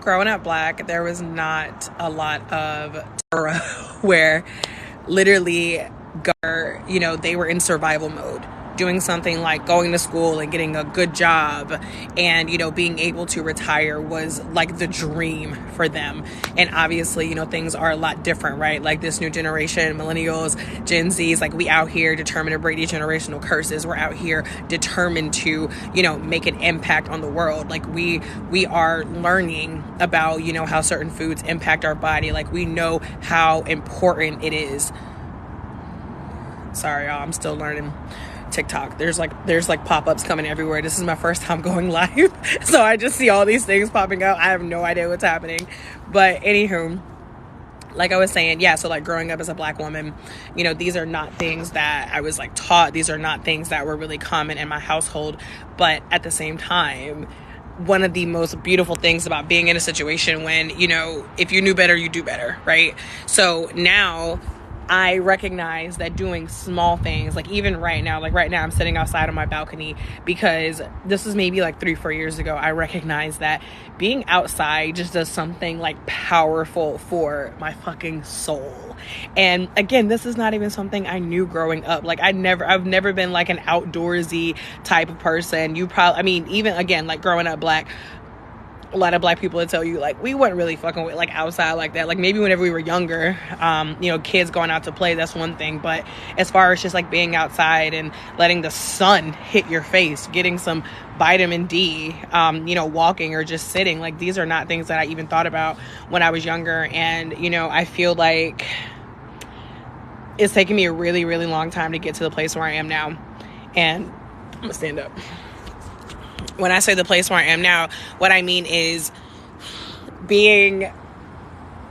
growing up black, there was not a lot of era where literally, they were in survival mode, doing something like going to school and getting a good job and, being able to retire was like the dream for them. And obviously, things are a lot different, right? Like this new generation, millennials, Gen Zs, like we out here determined to break these generational curses. We're out here determined to, make an impact on the world. Like we are learning about, how certain foods impact our body. Like we know how important it is. Sorry, y'all, I'm still learning TikTok. There's like pop-ups coming everywhere. This is my first time going live, so I just see all these things popping up. I have no idea what's happening, but anywho, like I was saying, yeah, so like growing up as a black woman, these are not things that I was like taught. These are not things that were really common in my household. But at the same time, one of the most beautiful things about being in a situation when, if you knew better, you do better, right? So now I recognize that doing small things, like even right now I'm sitting outside on my balcony because this is maybe like 3-4 years ago. I recognize that being outside just does something like powerful for my fucking soul. And again, this is not even something I knew growing up. Like I've never been like an outdoorsy type of person. Even again, like growing up black, a lot of black people would tell you like we weren't really fucking with like outside like that. Like maybe whenever we were younger, kids going out to play, that's one thing. But as far as just like being outside and letting the sun hit your face, getting some vitamin D, walking or just sitting, like these are not things that I even thought about when I was younger. And, I feel like it's taken me a really, really long time to get to the place where I am now. And I'm gonna stand up. When I say the place where I am now, what I mean is being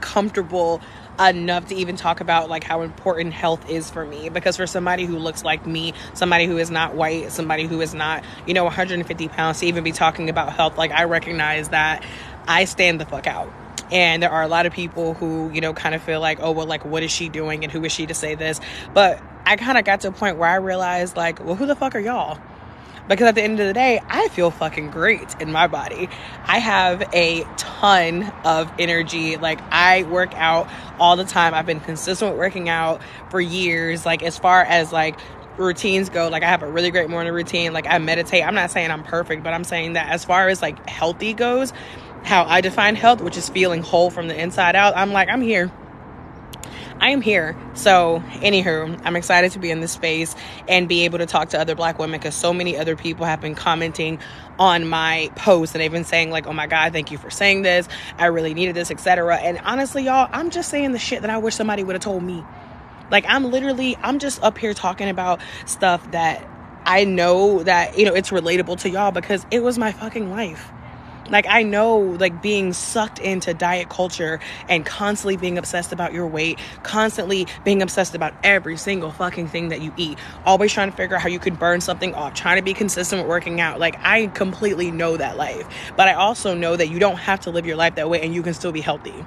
comfortable enough to even talk about like how important health is for me. Because for somebody who looks like me, somebody who is not white, somebody who is not, 150 pounds, to even be talking about health, like I recognize that I stand the fuck out. And there are a lot of people who, kind of feel like, oh, well, like, what is she doing? And who is she to say this? But I kind of got to a point where I realized like, well, who the fuck are y'all? Because at the end of the day, I feel fucking great in my body. I have a ton of energy. Like I work out all the time. I've been consistent with working out for years. Like as far as like routines go, like I have a really great morning routine. Like I meditate. I'm not saying I'm perfect, but I'm saying that as far as like healthy goes, how I define health, which is feeling whole from the inside out, I'm here. I am here. So anywho, I'm excited to be in this space and be able to talk to other black women because so many other people have been commenting on my posts and they've been saying like, oh my God, thank you for saying this. I really needed this, etc. And honestly, y'all, I'm just saying the shit that I wish somebody would have told me. Like I'm just up here talking about stuff that I know that, it's relatable to y'all because it was my fucking life. Like, I know, like, being sucked into diet culture and constantly being obsessed about your weight, constantly being obsessed about every single fucking thing that you eat, always trying to figure out how you could burn something off, trying to be consistent with working out. Like, I completely know that life. But I also know that you don't have to live your life that way and you can still be healthy.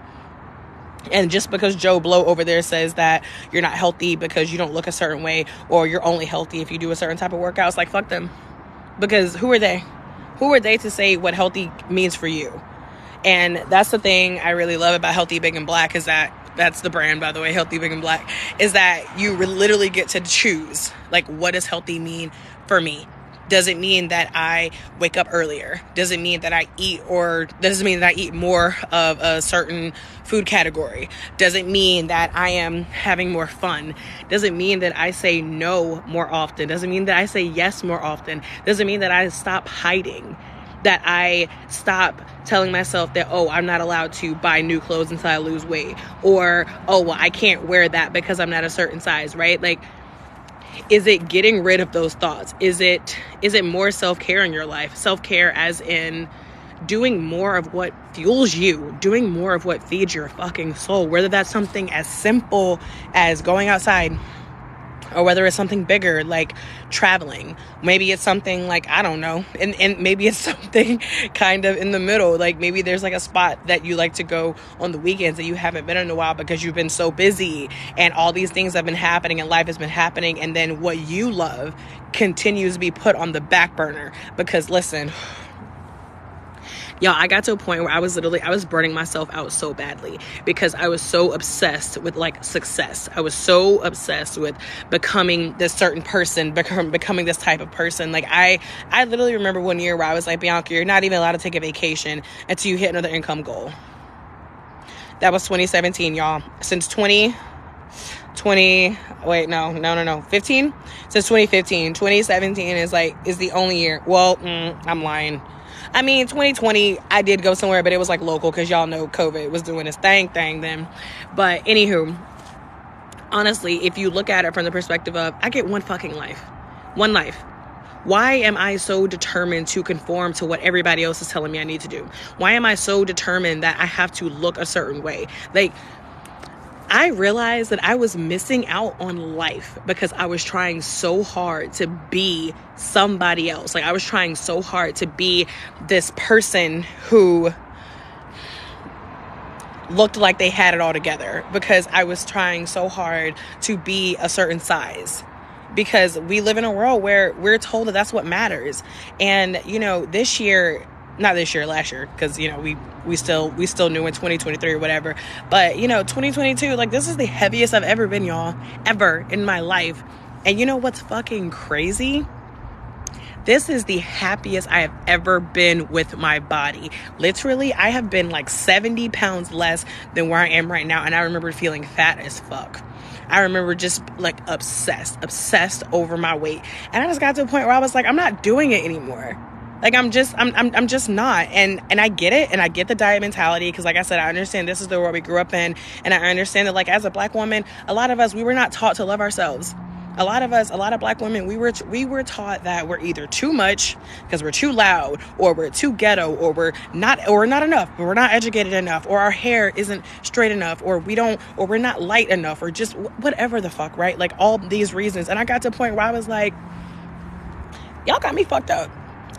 And just because Joe Blow over there says that you're not healthy because you don't look a certain way or you're only healthy if you do a certain type of workout, it's like, fuck them. Because who are they? Who are they to say what healthy means for you? And that's the thing I really love about Healthy, Big, and Black is that's the brand, by the way, Healthy, Big, and Black, is that you literally get to choose, like, what does healthy mean for me? Does it mean that I wake up earlier? Does it mean that I eat more of a certain food category? Does it mean that I am having more fun? Does it mean that I say no more often? Does it mean that I say yes more often? Does it mean that I stop hiding? That I stop telling myself that, oh, I'm not allowed to buy new clothes until I lose weight? Or, oh, well, I can't wear that because I'm not a certain size, right? Like, is it getting rid of those thoughts? Is it more self-care in your life? Self-care as in doing more of what fuels you, doing more of what feeds your fucking soul, whether that's something as simple as going outside or whether it's something bigger like traveling. Maybe it's something like, I don't know, and maybe it's something kind of in the middle. Like maybe there's like a spot that you like to go on the weekends that you haven't been in a while because you've been so busy and all these things have been happening and life has been happening, and then what you love continues to be put on the back burner because listen, Y'all, I got to a point where I was burning myself out so badly because I was so obsessed with like success. I was so obsessed with becoming this certain person, becoming this type of person. Like I literally remember one year where I was like, Bianca, you're not even allowed to take a vacation until you hit another income goal. That was 2017, y'all. Since 15. Since 2015. 2017 is the only year. Well, I'm lying. I mean, 2020, I did go somewhere, but it was like local because y'all know COVID was doing its thing then. But anywho, honestly, if you look at it from the perspective of, I get one fucking life. One life. Why am I so determined to conform to what everybody else is telling me I need to do? Why am I so determined that I have to look a certain way? Like, I realized that I was missing out on life because I was trying so hard to be somebody else. Like, I was trying so hard to be this person who looked like they had it all together because I was trying so hard to be a certain size. Because we live in a world where we're told that that's what matters. And, you know, last year, because, you know, we still knew in 2023 or whatever. But, you know, 2022, like, this is the heaviest I've ever been, y'all, ever in my life. And you know what's fucking crazy? This is the happiest I have ever been with my body. Literally, I have been like 70 pounds less than where I am right now. And I remember feeling fat as fuck. I remember just like obsessed over my weight. And I just got to a point where I was like, I'm not doing it anymore. Like, I'm just not. And I get it. And I get the diet mentality. Because like I said, I understand this is the world we grew up in. And I understand that, like, as a Black woman, a lot of us, we were not taught to love ourselves. A lot of Black women, we were taught that we're either too much because we're too loud, or we're too ghetto, or we're not enough, but we're not educated enough, or our hair isn't straight enough, or we're not light enough, or just whatever the fuck, right? Like, all these reasons. And I got to a point where I was like, y'all got me fucked up.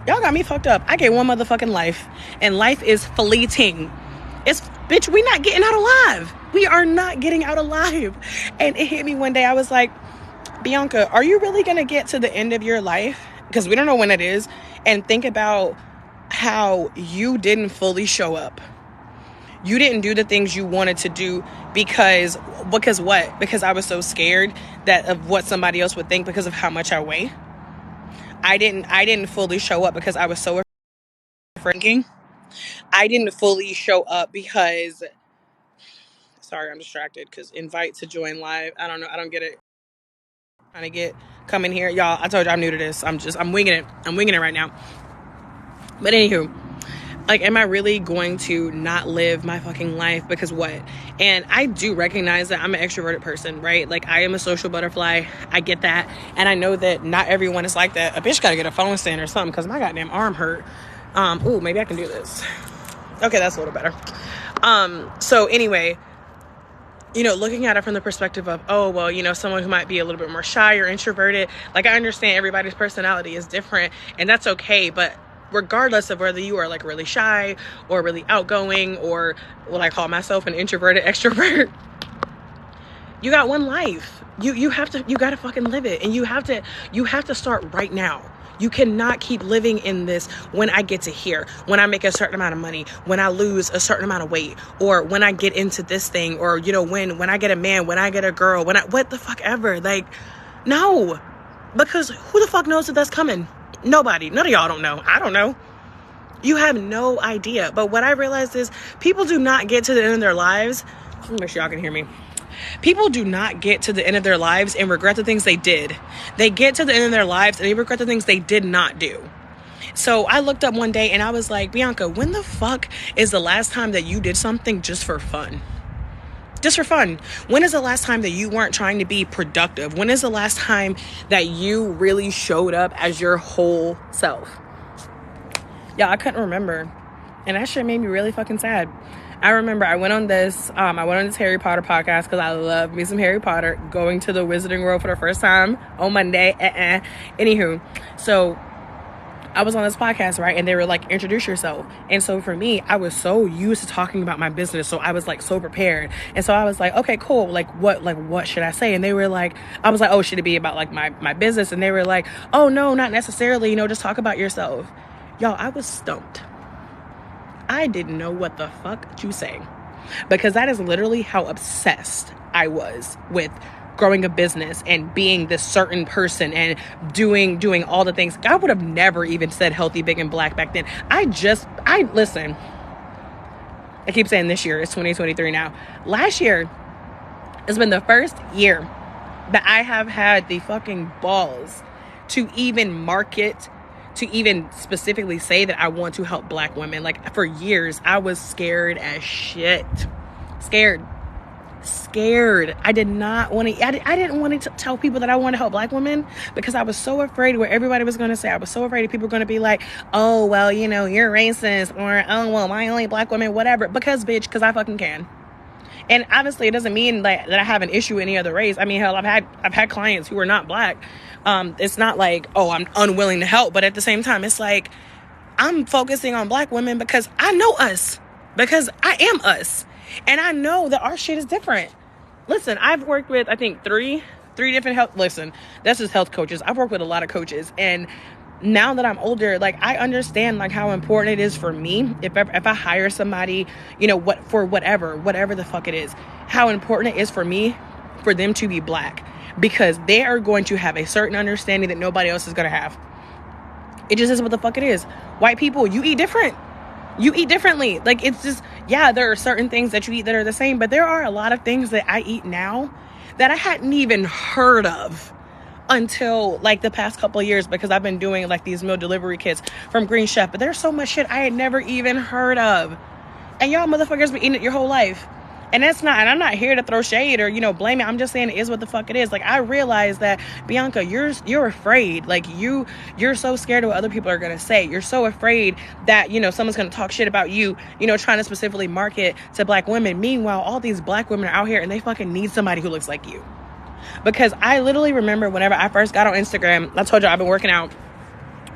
I get one motherfucking life, and life is fleeting. Bitch, we not getting out alive. We are not getting out alive. And it hit me one day. I was like, Bianca, are you really going to get to the end of your life? Because we don't know when it is. And think about how you didn't fully show up. You didn't do the things you wanted to do because what? Because I was so scared of what somebody else would think because of how much I weigh. I didn't fully show up because I was so afraid. I didn't fully show up because, sorry, I'm distracted because invite to join live. I don't know. I don't get it. Trying to come in here. Y'all, I told you I'm new to this. I'm winging it. I'm winging it right now. But anywho, like, am I really going to not live my fucking life because what? And I do recognize that I'm an extroverted person, right? Like, I am a social butterfly. I get that. And I know that not everyone is like that. A bitch gotta get a phone stand or something because my goddamn arm hurt. Maybe I can do this. Okay, that's a little better. So anyway, you know, looking at it from the perspective of, oh, well, you know, someone who might be a little bit more shy or introverted, like, I understand everybody's personality is different, and that's okay. But regardless of whether you are like really shy or really outgoing, or what I call myself an introverted extrovert, you got one life. You gotta fucking live it. And you have to start right now. You cannot keep living in this when I get to here, when I make a certain amount of money, when I lose a certain amount of weight, or when I get into this thing, or, you know, when I get a man, when I get a girl, what the fuck ever. Like, no, because who the fuck knows that that's coming? Nobody. None of y'all don't know. I don't know. You have no idea. But what I realized is people do not get to the end of their lives. Let me make sure y'all can hear me. People do not get to the end of their lives and regret the things they did. They get to the end of their lives and they regret the things they did not do. So I looked up one day and I was like, Bianca, when the fuck is the last time that you did something just for fun? Just for fun. When is the last time that you weren't trying to be productive? When is the last time that you really showed up as your whole self? Yeah, I couldn't remember. And that shit made me really fucking sad. I remember I went on this Harry Potter podcast because I love me some Harry Potter, going to the Wizarding World for the first time on Monday. Anywho, so I was on this podcast, right? And they were like, introduce yourself. And so for me, I was so used to talking about my business. So I was like so prepared. And so I was like, okay, cool. Like what should I say? And they were like, I was like, oh, should it be about like my business? And they were like, oh no, not necessarily, just talk about yourself. Y'all, I was stumped. I didn't know what the fuck to say, because that is literally how obsessed I was with growing a business and being this certain person and doing all the things. I would have never even said healthy, big, and black back then. Listen, I keep saying this year, it's 2023 now. Last year has been the first year that I have had the fucking balls to even market, to even specifically say that I want to help black women. Like, for years, I was scared as shit. Scared. I did not want to, I didn't want to tell people that I want to help black women, because I was so afraid what everybody was going to say. I was so afraid that people were going to be like, oh, well, you know, you're racist, or, oh, well, my only black women, whatever. Because I fucking can. And obviously, it doesn't mean that I have an issue with any other race. I mean, hell, I've had clients who are not black. It's not like, oh, I'm unwilling to help. But at the same time, it's like, I'm focusing on black women because I know us. Because I am us. And I know that our shit is different. Listen, I've worked with, I think, three different health... Listen, that's just health coaches. I've worked with a lot of coaches. And now that I'm older, like, I understand, like, how important it is for me, if I hire somebody, you know, whatever the fuck it is, how important it is for me, for them to be black, because they are going to have a certain understanding that nobody else is going to have. It just is what the fuck it is. White people, you eat different. You eat differently. Like, it's just, yeah, there are certain things that you eat that are the same, but there are a lot of things that I eat now that I hadn't even heard of until like the past couple of years, because I've been doing like these meal delivery kits from Green Chef. But there's so much shit I had never even heard of. And y'all motherfuckers been eating it your whole life. And I'm not here to throw shade or, you know, blame it. I'm just saying it is what the fuck it is. Like, I realize that, Bianca, you're afraid. Like, you're so scared of what other people are going to say. You're so afraid that, you know, someone's going to talk shit about you, you know, trying to specifically market to black women. Meanwhile, all these black women are out here and they fucking need somebody who looks like you. Because I literally remember whenever I first got on Instagram, I told you I've been working out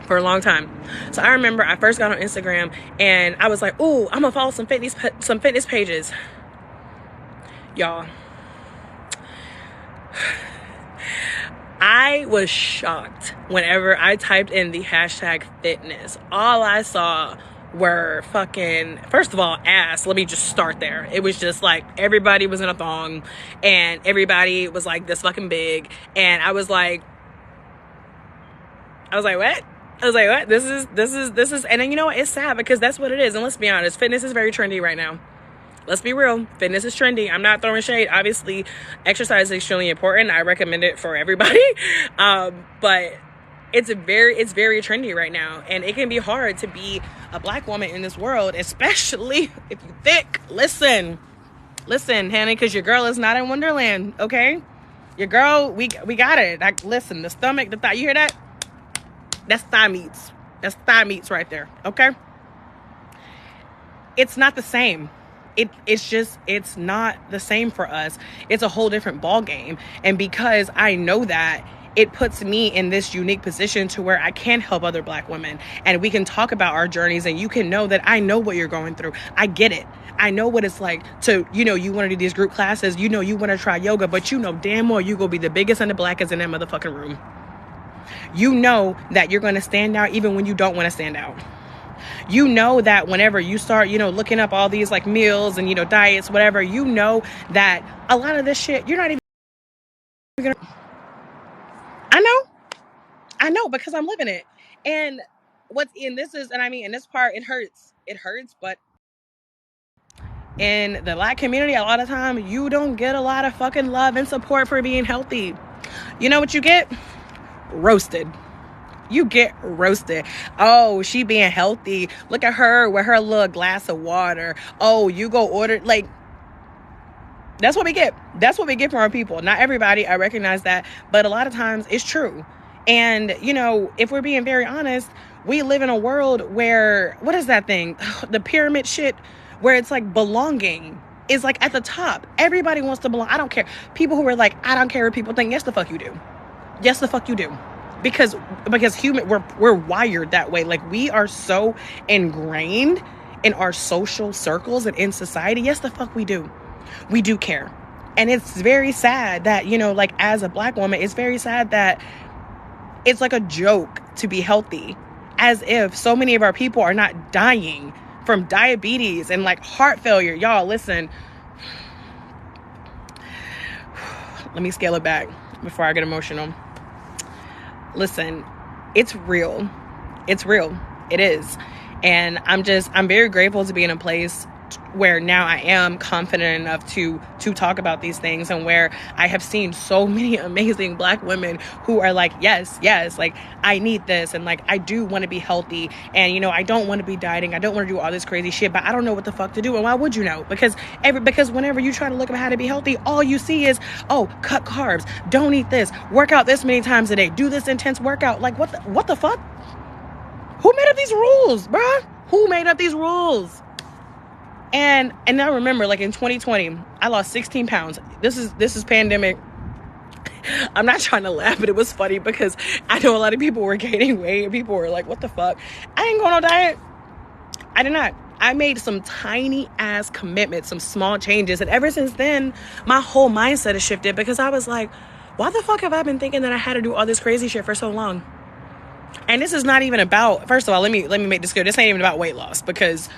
for a long time. So I remember I first got on Instagram and I was like, ooh, I'm going to follow some fitness pages. Y'all, I was shocked whenever I typed in the hashtag fitness. All I saw were fucking, first of all, ass. Let me just start there. It was just like everybody was in a thong and everybody was like this fucking big. And I was like, what? This is, and then, you know what? It's sad because that's what it is. And let's be honest, fitness is very trendy right now. Let's be real. Fitness is trendy. I'm not throwing shade. Obviously, exercise is extremely important. I recommend it for everybody. But it's very trendy right now. And it can be hard to be a black woman in this world, especially if you're thick. Listen, honey, because your girl is not in Wonderland, okay? Your girl, we got it. Like, listen, the stomach, the thigh, you hear that? That's thigh meats. That's thigh meats right there, okay? It's not the same. It's not the same for us. It's a whole different ball game. And because I know that, it puts me in this unique position to where I can help other black women and we can talk about our journeys, and you can know that I know what you're going through. I get it. I know what it's like to, you know, you want to do these group classes, you know, you want to try yoga, but you know damn well you gonna be the biggest and the blackest in that motherfucking room. You know that you're going to stand out even when you don't want to stand out. You know that whenever you start, you know, looking up all these like meals and, you know, diets, whatever, you know that a lot of this shit, you're not even gonna... I know because I'm living it. And what's in this is, and I mean, in this part, it hurts, but in the black community, a lot of time, you don't get a lot of fucking love and support for being healthy. You know what you get? Roasted. You get roasted. Oh, she being healthy. Look at her with her little glass of water. Oh, you go order, like, that's what we get. That's what we get from our people. Not everybody, I recognize that, but a lot of times it's true. And, you know, if we're being very honest, we live in a world where, what is that thing? The pyramid shit, where it's like belonging is like at the top. Everybody wants to belong. I don't care. People who are like, I don't care what people think. Yes, the fuck you do. Yes, the fuck you do. Because human, we're wired that way. Like, we are so ingrained in our social circles and in society. Yes, the fuck we do. We do care. And it's very sad that, you know, like, as a black woman, it's very sad that it's like a joke to be healthy, as if so many of our people are not dying from diabetes and like heart failure. Y'all, listen. Let me scale it back before I get emotional. Listen, it's real. It's real. It is. And I'm very grateful to be in a place where now I am confident enough to talk about these things, and where I have seen so many amazing Black women who are like, yes, like, I need this, and like, I do want to be healthy, and, you know, I don't want to be dieting, I don't want to do all this crazy shit, but I don't know what the fuck to do. And why would you know? Because whenever you try to look at how to be healthy, all you see is, oh, cut carbs, don't eat this, work out this many times a day, do this intense workout. Like, what the fuck? Who made up these rules, bruh? Who made up these rules? And I remember, like, in 2020, I lost 16 pounds. This is pandemic. I'm not trying to laugh, but it was funny because I know a lot of people were gaining weight and people were like, what the fuck? I didn't go on no diet. I did not. I made some tiny ass commitments, some small changes. And ever since then, my whole mindset has shifted, because I was like, why the fuck have I been thinking that I had to do all this crazy shit for so long? And this is not even about, first of all, let me make this clear. This ain't even about weight loss, because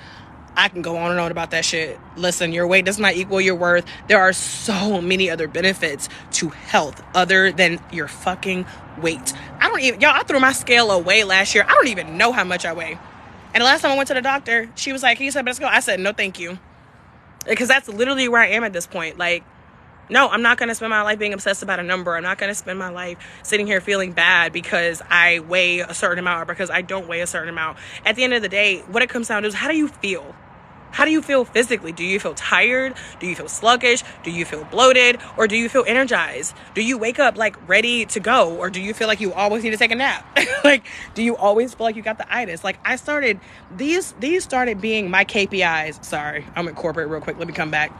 I can go on and on about that shit. Listen, your weight does not equal your worth. There are so many other benefits to health other than your fucking weight. I threw my scale away last year. I don't even know how much I weigh. And the last time I went to the doctor, she was like, can you say, let's go? I said, no, thank you. Because that's literally where I am at this point. Like, no, I'm not going to spend my life being obsessed about a number. I'm not going to spend my life sitting here feeling bad because I weigh a certain amount or because I don't weigh a certain amount. At the end of the day, what it comes down to is, how do you feel? How do you feel physically? Do you feel tired? Do you feel sluggish? Do you feel bloated? Or do you feel energized? Do you wake up like ready to go? Or do you feel like you always need to take a nap? Like, do you always feel like you got the itis? Like, these started being my KPIs. Sorry, I'm in corporate real quick. Let me come back.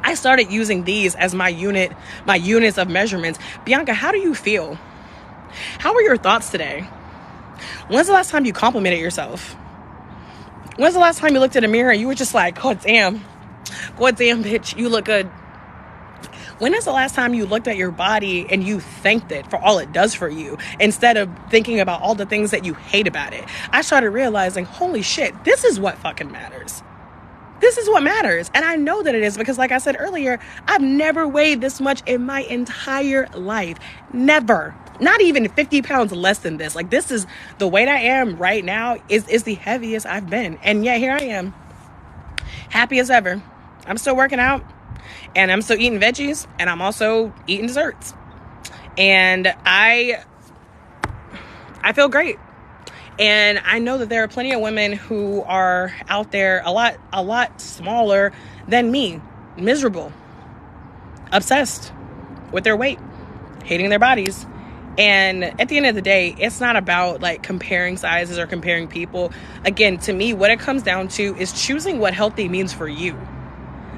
I started using these as my units of measurements. Bianca, how do you feel? How are your thoughts today? When's the last time you complimented yourself? When's the last time you looked in the mirror and you were just like, God damn, bitch, you look good? When is the last time you looked at your body and you thanked it for all it does for you, instead of thinking about all the things that you hate about it? I started realizing, holy shit, this is what fucking matters. This is what matters. And I know that it is, because like I said earlier, I've never weighed this much in my entire life. Never. Not even 50 pounds less than this. Like, this is the weight I am right now is the heaviest I've been. And yet here I am, happy as ever. I'm still working out, and I'm still eating veggies, and I'm also eating desserts. And I feel great. And I know that there are plenty of women who are out there a lot smaller than me, miserable, obsessed with their weight, hating their bodies. And at the end of the day, it's not about like comparing sizes or comparing people. Again, to me, what it comes down to is choosing what healthy means for you.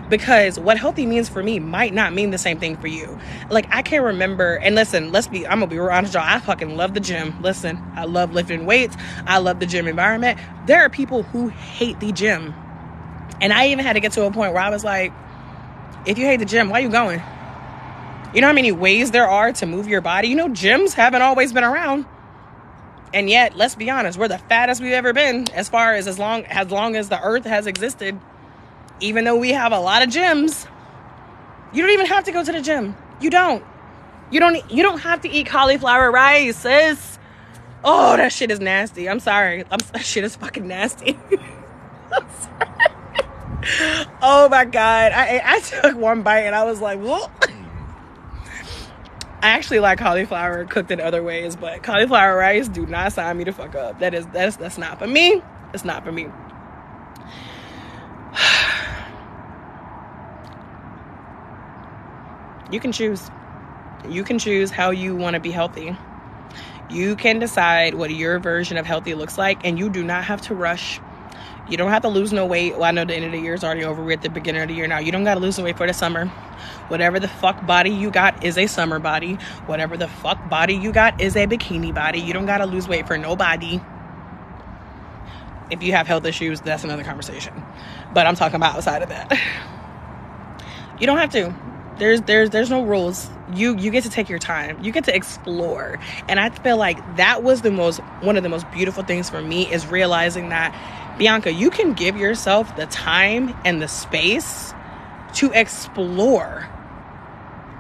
Because what healthy means for me might not mean the same thing for you. Like, I can't remember, and listen, I'm gonna be real honest, y'all. I fucking love the gym. Listen, I love lifting weights. I love the gym environment. There are people who hate the gym. And I even had to get to a point where I was like, if you hate the gym, why are you going? You know how many ways there are to move your body? You know, gyms haven't always been around. And yet, let's be honest, we're the fattest we've ever been as long as the earth has existed. Even though we have a lot of gyms, you don't even have to go to the gym. You don't have to eat cauliflower rice, sis. Oh, that shit is nasty. I'm sorry. That shit is fucking nasty. I'm sorry. Oh my God. I took one bite and I was like, whoa. I actually like cauliflower cooked in other ways, but cauliflower rice do not sign me the fuck up. That's not for me. It's not for me. You can choose. You can choose how you want to be healthy. You can decide what your version of healthy looks like, and you do not have to rush. You don't have to lose no weight. Well, I know the end of the year is already over. We're at the beginning of the year now. You don't got to lose no weight for the summer. Whatever the fuck body you got is a summer body. Whatever the fuck body you got is a bikini body. You don't got to lose weight for nobody. If you have health issues, that's another conversation. But I'm talking about outside of that. You don't have to. There's no rules. You get to take your time. You get to explore. And I feel like that was one of the most beautiful things for me, is realizing that Bianca, you can give yourself the time and the space to explore,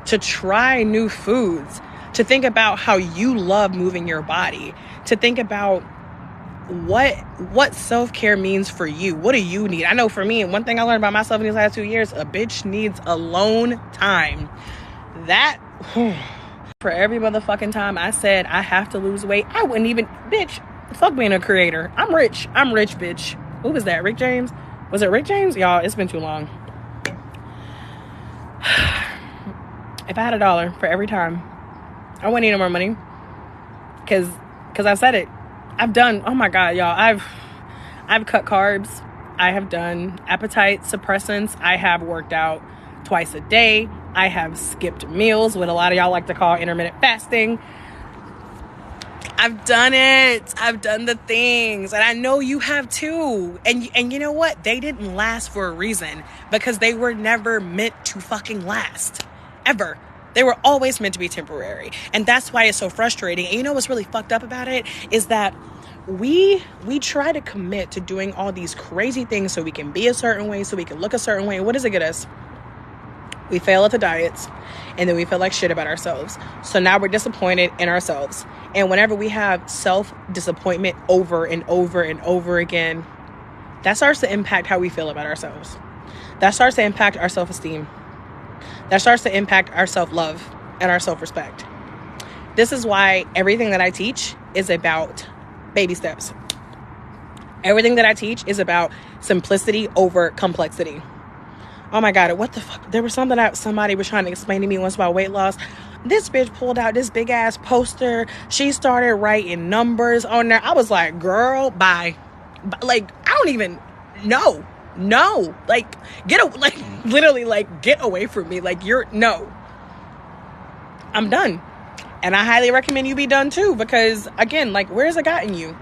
to try new foods, to think about how you love moving your body, to think about what self-care means for you. What do you need? I know for me, and one thing I learned about myself in these last 2 years, a bitch needs alone time. That for every motherfucking time I said I have to lose weight, I wouldn't even, bitch, fuck being a creator. I'm rich, bitch. Who was that? Rick James? Was it Rick James? Y'all, it's been too long. If I had $1 for every time, I wouldn't need no more money. Cause I said it. I've done, oh my God, y'all, I've cut carbs. I have done appetite suppressants. I have worked out twice a day. I have skipped meals, what a lot of y'all like to call intermittent fasting. I've done it. I've done the things, and I know you have too. And you know what? They didn't last for a reason, because they were never meant to fucking last. Ever. They were always meant to be temporary. And that's why it's so frustrating. And you know what's really fucked up about it is that we try to commit to doing all these crazy things so we can be a certain way, so we can look a certain way. What does it get us? We fail at the diets, and then we feel like shit about ourselves. So now we're disappointed in ourselves. And whenever we have self-disappointment over and over and over again, that starts to impact how we feel about ourselves. That starts to impact our self-esteem. That starts to impact our self-love and our self-respect. This is why everything that I teach is about baby steps. Everything that I teach is about simplicity over complexity. Oh my God, what the fuck? There was something that somebody was trying to explain to me once about weight loss. This bitch pulled out this big ass poster. She started writing numbers on there. I was like, girl, bye. Like, I don't even know. No, like, literally, like, get away from me. Like, no. I'm done. And I highly recommend you be done too, because again, like, where's it gotten you?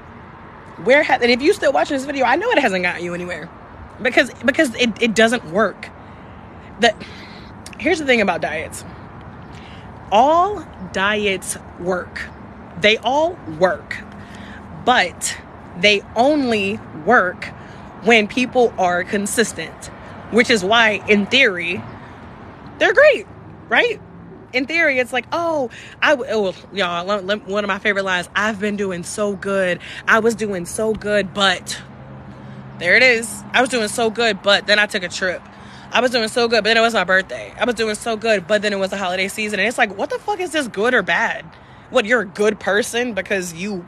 And if you still watching this video, I know it hasn't gotten you anywhere, because it doesn't work. Here's the thing about diets. All diets work. They all work, but they only work when people are consistent, which is why, in theory, they're great, right? In theory, it's like, y'all, one of my favorite lines, I've been doing so good. I was doing so good, but there it is. I was doing so good, but then I took a trip. I was doing so good, but then it was my birthday. I was doing so good, but then it was the holiday season. And it's like, what the fuck is this good or bad? What, you're a good person because you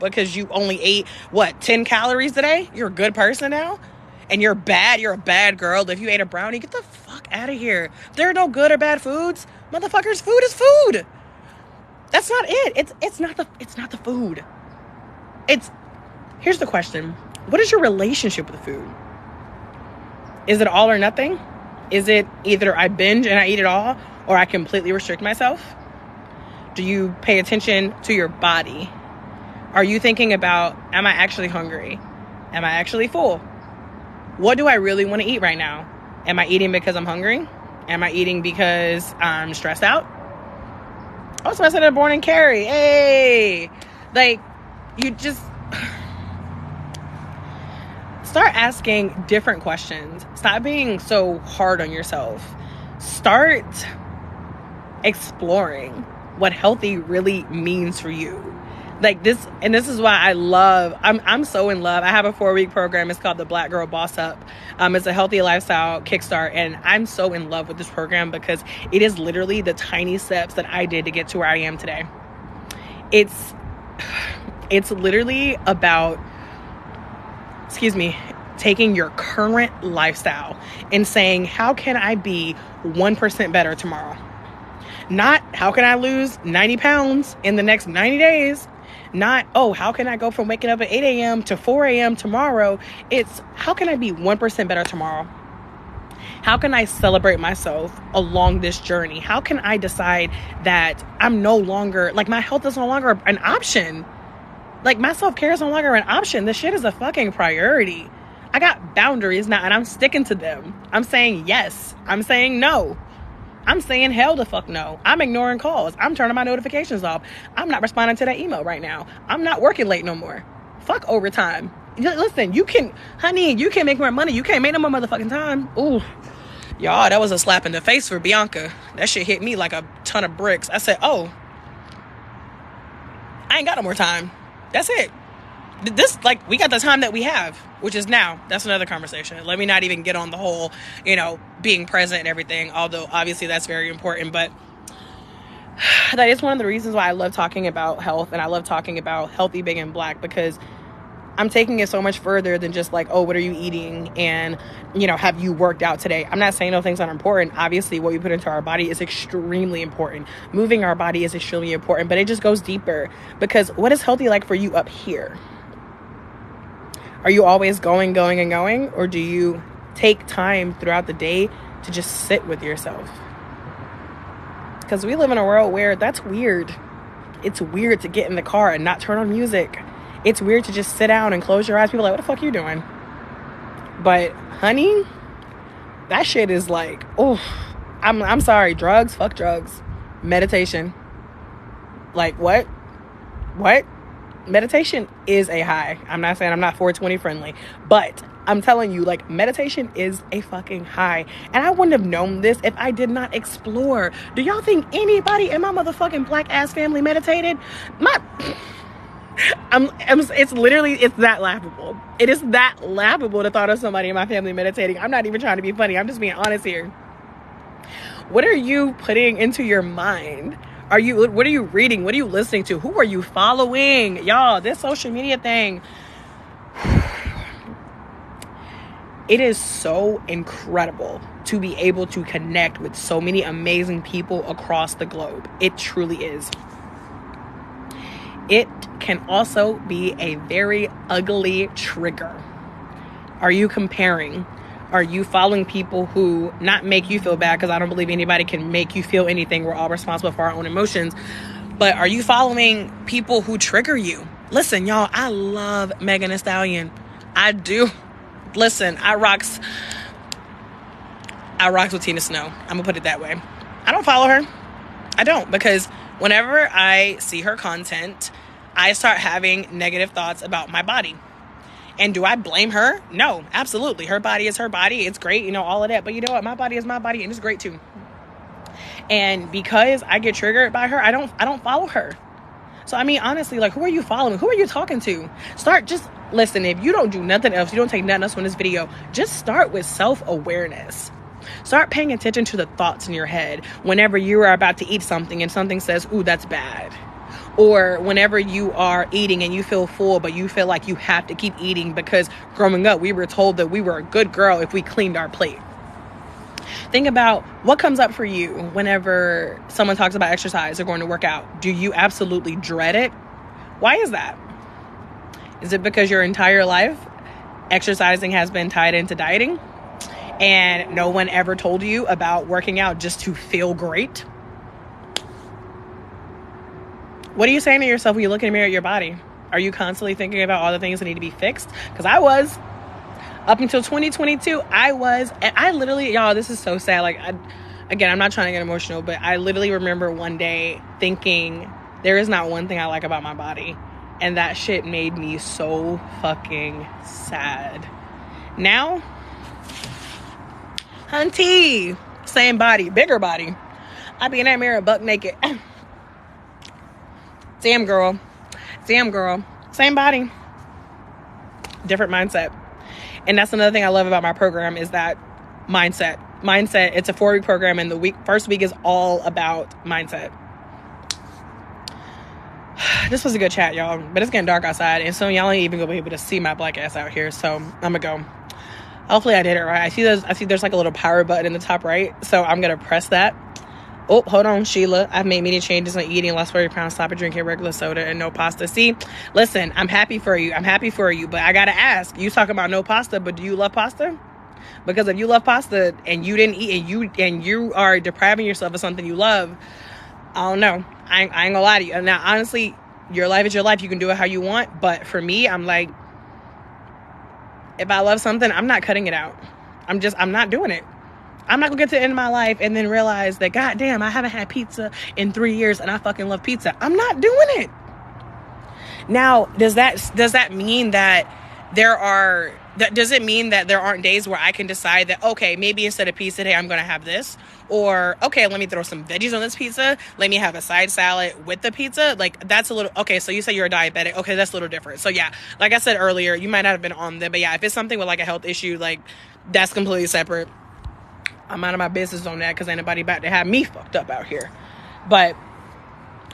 only ate, 10 calories today? You're a good person now? And you're bad? You're a bad girl if you ate a brownie? Get the fuck out of here. There are no good or bad foods. Motherfuckers, food is food. That's not it. It's not the food. Here's the question. What is your relationship with food? Is it all or nothing? Is it either I binge and I eat it all, or I completely restrict myself? Do you pay attention to your body? Are you thinking about, am I actually hungry? Am I actually full? What do I really want to eat right now? Am I eating because I'm hungry? Am I eating because I'm stressed out? Also, I said I'm born and carry. Hey! Like, you just start asking different questions. Stop being so hard on yourself. Start exploring what healthy really means for you. Like this, and this is why I'm so in love. I have a 4-week program. It's called the Black Girl Boss Up. It's a healthy lifestyle kickstart, and I'm so in love with this program because it is literally the tiny steps that I did to get to where I am today. It's literally about, taking your current lifestyle and saying, how can I be 1% better tomorrow? Not, how can I lose 90 pounds in the next 90 days? Not, how can I go from waking up at 8 a.m. to 4 a.m. tomorrow? It's, how can I be 1% better tomorrow? How can I celebrate myself along this journey? How can I decide that I'm no longer, like, my health is no longer an option? Like, my self-care is no longer an option. This shit is a fucking priority. I got boundaries now, and I'm sticking to them. I'm saying yes. I'm saying no. I'm saying hell the fuck no. I'm ignoring calls. I'm turning my notifications off. I'm not responding to that email right now. I'm not working late no more. Fuck overtime. Listen, you can make more money. You can't make no more motherfucking time. Ooh. Y'all, that was a slap in the face for Bianca. That shit hit me like a ton of bricks. I said, oh, I ain't got no more time. That's it. This, like, we got the time that we have, which is now. That's another conversation. Let me not even get on the whole, being present and everything, although obviously that's very important. But that is one of the reasons why I love talking about health, and I love talking about healthy, big, and black, because I'm taking it so much further than just like, oh, what are you eating? And, have you worked out today? I'm not saying those things aren't important. Obviously, what we put into our body is extremely important. Moving our body is extremely important, but it just goes deeper, because what is healthy like for you up here? Are you always going, or do you take time throughout the day to just sit with yourself? Because we live in a world where that's weird. It's weird to get in the car and not turn on music. It's weird to just sit down and close your eyes. People are like, what the fuck are you doing? But honey, that shit is like, oh, I'm sorry. Drugs, fuck drugs. Meditation. Like what? Meditation is a high. I'm not saying I'm not 420 friendly, but I'm telling you, like, meditation is a fucking high. And I wouldn't have known this if I did not explore. Do y'all think anybody in my motherfucking black ass family meditated? It's that laughable. It is that laughable to thought of somebody in my family meditating. I'm not even trying to be funny. I'm just being honest here. What are you putting into your mind? What are you reading? What are you listening to? Who are you following? Y'all, this social media thing. It is so incredible to be able to connect with so many amazing people across the globe. It truly is. It can also be a very ugly trigger. Are you comparing? Are you following people who not make you feel bad? Because I don't believe anybody can make you feel anything. We're all responsible for our own emotions. But are you following people who trigger you? Listen, y'all, I love Megan Thee Stallion. I do. Listen, I rocks with Tina Snow. I'm gonna put it that way. I don't follow her. I don't, because whenever I see her content, I start having negative thoughts about my body. And do I blame her? No, absolutely. Her body is her body. It's great, all of that. But you know what? My body is my body, and it's great too. And because I get triggered by her, I don't follow her. So, I mean, honestly, like, who are you following? Who are you talking to? Listen, if you don't do nothing else, you don't take nothing else from this video, just start with self-awareness. Start paying attention to the thoughts in your head whenever you are about to eat something and something says, ooh, that's bad. Or whenever you are eating and you feel full, but you feel like you have to keep eating because growing up, we were told that we were a good girl if we cleaned our plate. Think about what comes up for you whenever someone talks about exercise or going to work out. Do you absolutely dread it? Why is that? Is it because your entire life exercising has been tied into dieting and no one ever told you about working out just to feel great? What are you saying to yourself when you look in the mirror at your body? Are you constantly thinking about all the things that need to be fixed? Because I was. Up until 2022, I was. And I literally, y'all, this is so sad. Like, again, I'm not trying to get emotional, but I literally remember one day thinking, there is not one thing I like about my body. And that shit made me so fucking sad. Now, hunty, same body, bigger body. I be in that mirror buck naked. Damn girl, same body, different mindset. And that's another thing I love about my program is that mindset. It's a 4-week program, and the first week is all about mindset. This was a good chat, y'all, but it's getting dark outside, and so y'all ain't even gonna be able to see my black ass out here, so I'm gonna go. Hopefully I did it right. I see there's like a little power button in the top right, so I'm gonna press that. Oh, hold on, Sheila. I've made many changes on eating, lost 40 pounds, stopped drinking regular soda, and no pasta. See, listen, I'm happy for you. But I gotta ask, you talking about no pasta, but do you love pasta? Because if you love pasta and you didn't eat and you are depriving yourself of something you love, I don't know. I ain't gonna lie to you. Now, honestly, your life is your life. You can do it how you want. But for me, I'm like, if I love something, I'm not cutting it out. I'm not doing it. I'm not gonna get to the end of my life and then realize that, goddamn, I haven't had pizza in 3 years and I fucking love pizza. I'm not doing it. Now, does that mean that that doesn't mean that there aren't days where I can decide that, okay, maybe instead of pizza today, I'm going to have this. Or, okay, let me throw some veggies on this pizza. Let me have a side salad with the pizza. Like, that's a little, okay, so you say you're a diabetic. Okay, that's a little different. So, yeah, like I said earlier, you might not have been on them. But, yeah, if it's something with, like, a health issue, like, that's completely separate. I'm out of my business on that because ain't nobody about to have me fucked up out here. But,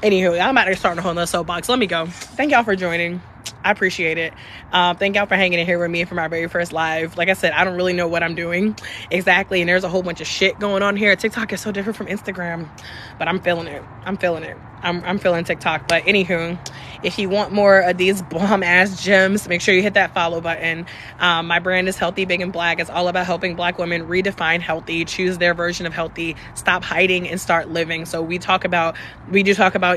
anywho, I'm about to start a whole nother soapbox. Let me go. Thank y'all for joining. I appreciate it. Thank y'all for hanging in here with me for my very first live. Like I said, I don't really know what I'm doing exactly, and there's a whole bunch of shit going on here. TikTok is so different from Instagram, but I'm feeling it. I'm feeling TikTok. But anywho, if you want more of these bomb ass gems, make sure you hit that follow button. My brand is Healthy, Big, and Black. It's all about helping Black women redefine healthy, choose their version of healthy, stop hiding, and start living. So we do talk about,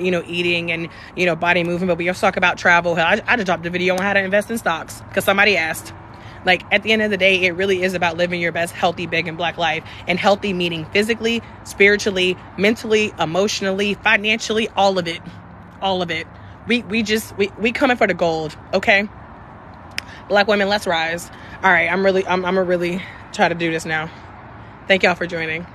eating and, body movement, but we also talk about travel. I just dropped a video on how to invest in stocks because somebody asked. Like, at the end of the day, it really is about living your best healthy, big, and Black life. And healthy meaning physically, spiritually, mentally, emotionally, financially, all of it. All of it. We coming for the gold, okay? Black women, let's rise. All right, I'm gonna really try to do this now. Thank y'all for joining.